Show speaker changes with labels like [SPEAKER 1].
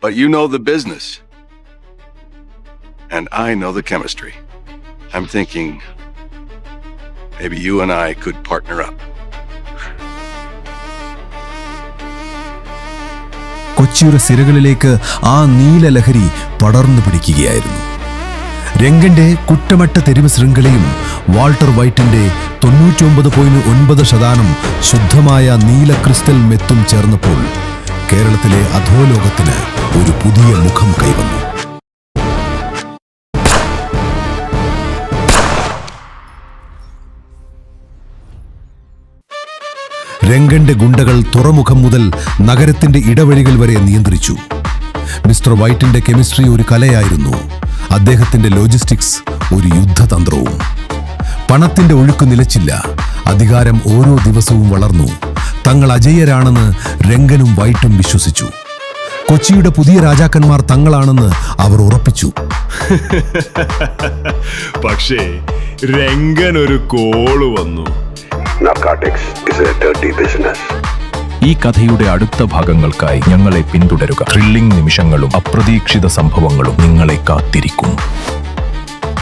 [SPEAKER 1] But you know the business. And I know the chemistry. I'm thinking maybe you and I could partner up.
[SPEAKER 2] കൊച്ചിയുടെ സിരകളിലേക്ക് ആ നീലലഹരി പടർന്നു പിടിക്കുകയായിരുന്നു. രംഗന്റെ കുറ്റമറ്റ തെരുവ് ശൃംഖലയും Walter വൈറ്റിന്റെ 99.9% ശുദ്ധമായ നീല ക്രിസ്റ്റൽ മെത്തും ചേർന്നപ്പോൾ കേരളത്തിലെ അധോലോകത്തിന് ഒരു പുതിയ മുഖം കൈവന്നു. രംഗന്റെ ഗുണ്ടകൾ തുറമുഖം മുതൽ നഗരത്തിന്റെ ഇടവഴികൾ വരെ നിയന്ത്രിച്ചു. മിസ്റ്റർ വൈറ്റിന്റെ കെമിസ്ട്രി ഒരു കലയായിരുന്നു. അദ്ദേഹത്തിന്റെ ലോജിസ്റ്റിക്സ് ഒരു യുദ്ധതന്ത്രവും. പണത്തിന്റെ ഒഴുക്ക് നിലച്ചില്ല. അധികാരം ഓരോ ദിവസവും വളർന്നു. തങ്ങൾ അജയ്യരാണെന്ന് രംഗനും വൈറ്റും വിശ്വസിച്ചു. കൊച്ചിയുടെ പുതിയ രാജാക്കന്മാർ തങ്ങളാണെന്ന് അവർ ഉറപ്പിച്ചു.
[SPEAKER 3] പക്ഷേ രംഗൻ ഒരു കോള് വന്നു.
[SPEAKER 4] ഈ കഥയുടെ അടുത്ത ഭാഗങ്ങൾക്കായി ഞങ്ങളെ പിന്തുടരുക. ത്രില്ലിംഗ് നിമിഷങ്ങളും അപ്രതീക്ഷിത സംഭവങ്ങളും നിങ്ങളെ കാത്തിരിക്കുന്നു.